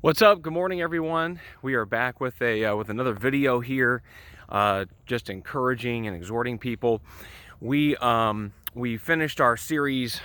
What's up? Good morning, everyone. We are back with another video here, just encouraging and exhorting people. We finished our series,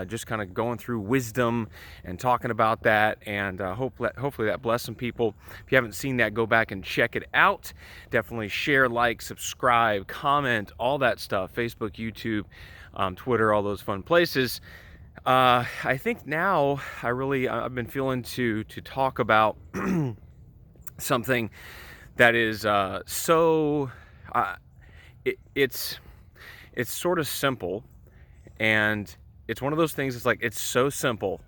just kind of going through wisdom and talking about that, and hopefully that blessed some people. If you haven't seen that, go back and check it out. Definitely share, like, subscribe, comment, all that stuff. Facebook, YouTube, Twitter, all those fun places. I think now I've been feeling to talk about something that is it's sort of simple, and it's one of those things. It's like it's so simple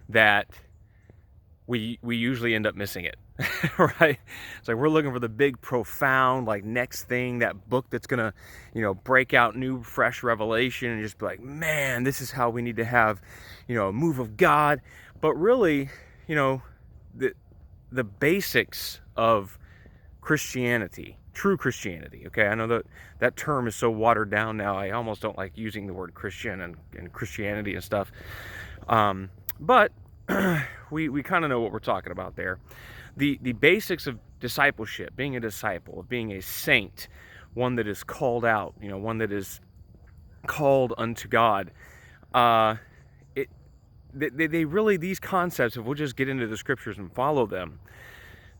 that we usually end up missing it. Right? It's like we're looking for the big, profound, like, next thing, that book that's gonna, break out new, fresh revelation, and just be like, man, this is how we need to have, a move of God. But really, the basics of Christianity, true Christianity. Okay, I know that term is so watered down now. I almost don't like using the word Christian and Christianity and stuff. But we kind of know what we're talking about there. The basics of discipleship, being a disciple, of being a saint, one that is called out, one that is called unto God. They really, these concepts, if we'll just get into the scriptures and follow them,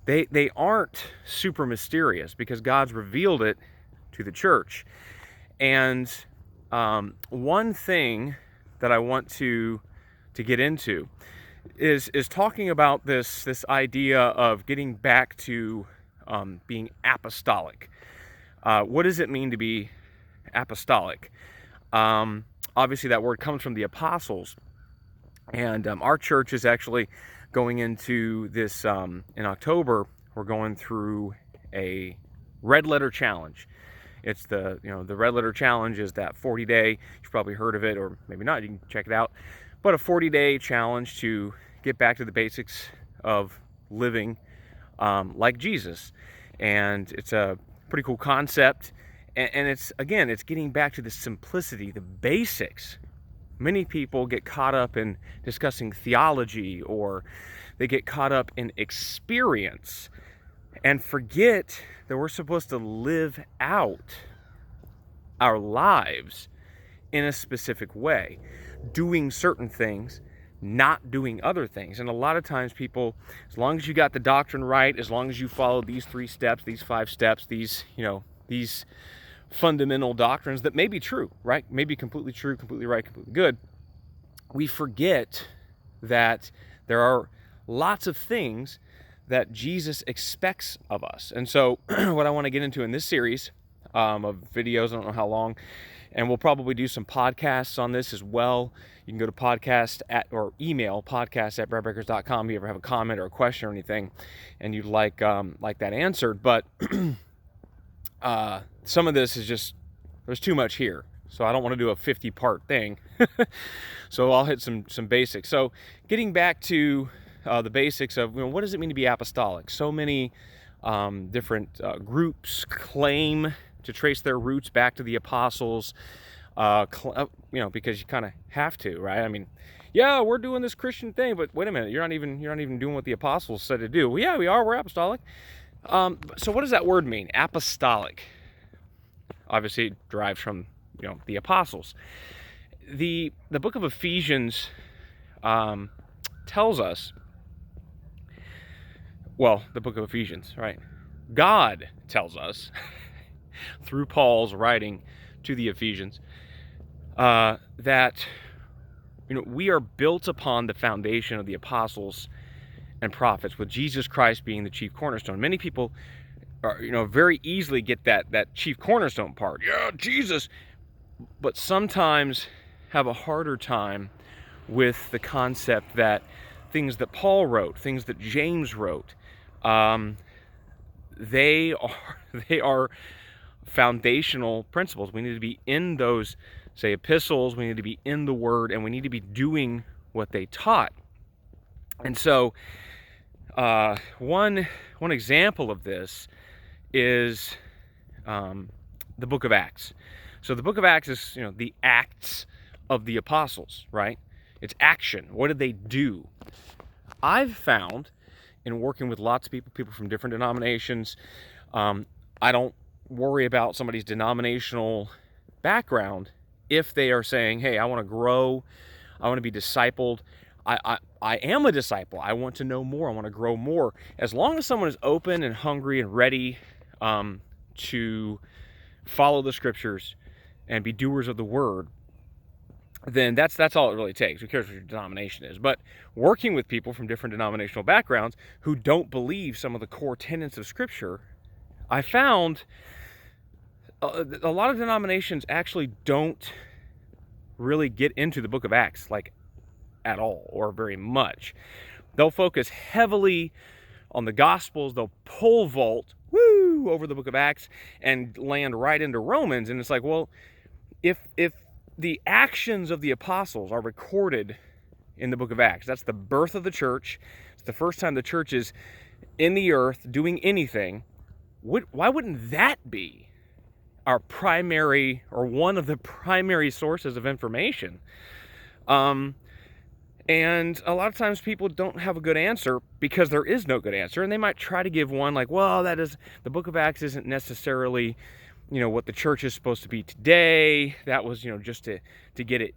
they aren't super mysterious, because God's revealed it to the church. And one thing that I want to get into is talking about this idea of getting back to being apostolic. What does it mean to be apostolic? Obviously, that word comes from the apostles, and our church is actually going into this in October. We're going through a red letter challenge. It's the red letter challenge is that 40-day. You've probably heard of it, or maybe not. You can check it out. But a 40-day challenge to get back to the basics of living like Jesus. And it's a pretty cool concept. And it's getting back to the simplicity, the basics. Many people get caught up in discussing theology, or they get caught up in experience and forget that we're supposed to live out our lives in a specific way, doing certain things, not doing other things. And a lot of times people, as long as you got the doctrine right, as long as you follow these 3 steps, these 5 steps, these fundamental doctrines that may be true, right? May be completely true, completely right, completely good. We forget that there are lots of things that Jesus expects of us. And so what I want to get into in this series of videos, I don't know how long, and we'll probably do some podcasts on this as well. You can go to email podcast@breadbreakers.com if you ever have a comment or a question or anything and you'd like that answered. But some of this is just, there's too much here. So I don't want to do a 50-part thing. So I'll hit some basics. So getting back to the basics of, what does it mean to be apostolic? So many different groups claim to trace their roots back to the apostles, because you kind of have to, right? I mean, yeah, we're doing this Christian thing, but wait a minute, you're not even doing what the apostles said to do. Well, yeah, we are. We're apostolic. So what does that word mean? Apostolic. Obviously, it derives from the apostles. The book of Ephesians tells us. Well, the book of Ephesians, right? God tells us through Paul's writing to the Ephesians that we are built upon the foundation of the apostles and prophets, with Jesus Christ being the chief cornerstone. Many people very easily get that chief cornerstone part. Yeah, Jesus. But sometimes have a harder time with the concept that things that Paul wrote, things that James wrote, they are foundational principles. We need to be in those, say, epistles. We need to be in the Word, and we need to be doing what they taught. And so one example of this is the book of Acts. So the book of Acts is, the acts of the apostles, right? It's action. What did they do? I've found in working with lots of people from different denominations. I don't worry about somebody's denominational background if they are saying, hey, I want to grow, I want to be discipled. I am a disciple. I want to know more. I want to grow more. As long as someone is open and hungry and ready to follow the Scriptures and be doers of the Word, then that's all it really takes. Who cares what your denomination is? But working with people from different denominational backgrounds who don't believe some of the core tenets of Scripture, I found a lot of denominations actually don't really get into the book of Acts like at all or very much. They'll focus heavily on the Gospels. They'll pole vault over the book of Acts and land right into Romans. And it's like, well, if the actions of the apostles are recorded in the book of Acts, that's the birth of the church, it's the first time the church is in the earth doing anything, why wouldn't that be our primary or one of the primary sources of information? And a lot of times people don't have a good answer because there is no good answer, and they might try to give one like, well, the book of Acts isn't necessarily, what the church is supposed to be today. That was, just to get it,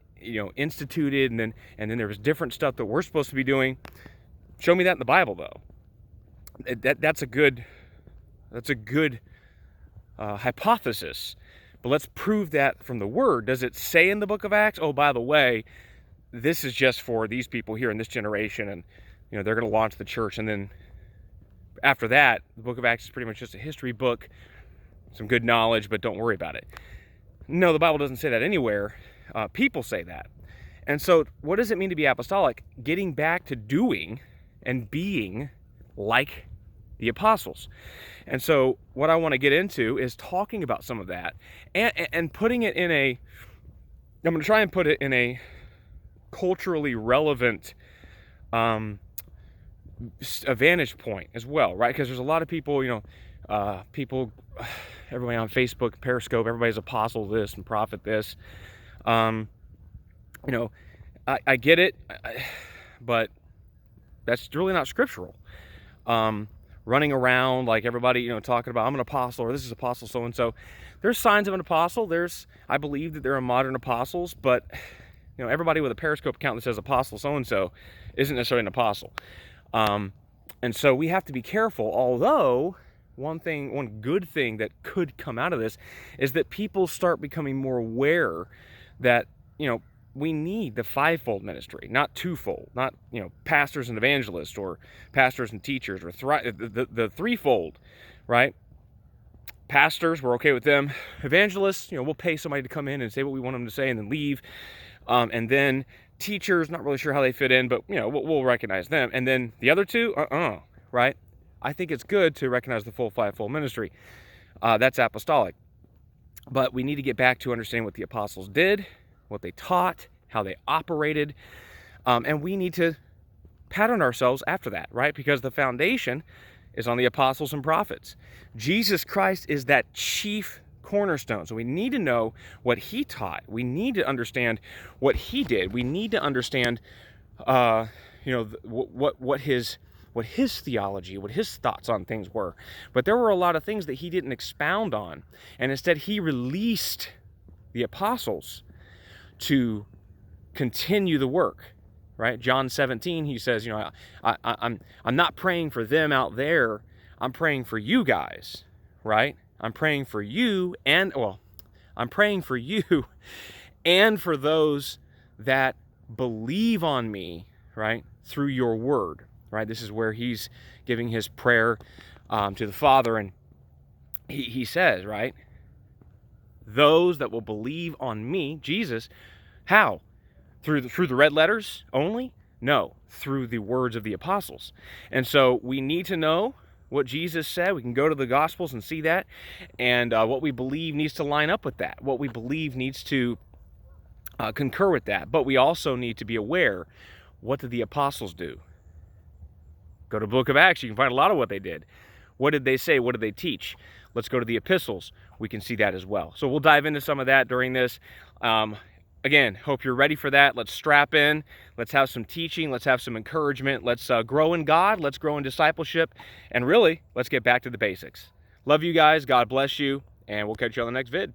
instituted, and then there was different stuff that we're supposed to be doing. Show me that in the Bible, though. That's a good hypothesis, but let's prove that from the Word. Does it say in the book of Acts, oh, by the way, this is just for these people here in this generation, and they're going to launch the church, and then after that, the book of Acts is pretty much just a history book, some good knowledge, but don't worry about it. No, the Bible doesn't say that anywhere. People say that. And so what does it mean to be apostolic? Getting back to doing and being like the apostles. And so what I want to get into is talking about some of that and putting it in I'm going to try and put it in a culturally relevant a vantage point as well, right? Because there's a lot of people, everybody on Facebook, Periscope, everybody's apostle this and prophet this. I get it, but that's really not scriptural. Running around like everybody, talking about I'm an apostle or this is apostle so-and-so. There's signs of an apostle. I believe that there are modern apostles, but everybody with a Periscope account that says apostle so-and-so isn't necessarily an apostle. And so we have to be careful, although one good thing that could come out of this is that people start becoming more aware that, we need the fivefold ministry, not twofold, not, pastors and evangelists or pastors and teachers or the threefold, right? Pastors, we're okay with them. Evangelists, we'll pay somebody to come in and say what we want them to say and then leave. And then teachers, not really sure how they fit in, but, we'll recognize them. And then the other two, right? I think it's good to recognize the full fivefold ministry. That's apostolic. But we need to get back to understanding what the apostles did, what they taught, how they operated. And we need to pattern ourselves after that, right? Because the foundation is on the apostles and prophets. Jesus Christ is that chief cornerstone. So we need to know what he taught. We need to understand what he did. We need to understand, what his theology, what his thoughts on things were. But there were a lot of things that he didn't expound on, and instead he released the apostles to continue the work. Right? John 17, he says, I'm not praying for them out there. I'm praying for you guys, right? I'm praying for you I'm praying for you and for those that believe on me, right? Through your word, right? This is where he's giving his prayer to the Father, and he says, right? Those that will believe on me, Jesus, how? Through the red letters only? No, through the words of the apostles. And so we need to know what Jesus said. We can go to the Gospels and see that. And what we believe needs to line up with that. What we believe needs to concur with that. But we also need to be aware, what did the apostles do? Go to the book of Acts. You can find a lot of what they did. What did they say? What did they teach? Let's go to the epistles. We can see that as well. So we'll dive into some of that during this. again, hope you're ready for that. Let's strap in. Let's have some teaching. Let's have some encouragement. Let's grow in God. Let's grow in discipleship. And really, let's get back to the basics. Love you guys. God bless you. And we'll catch you on the next vid.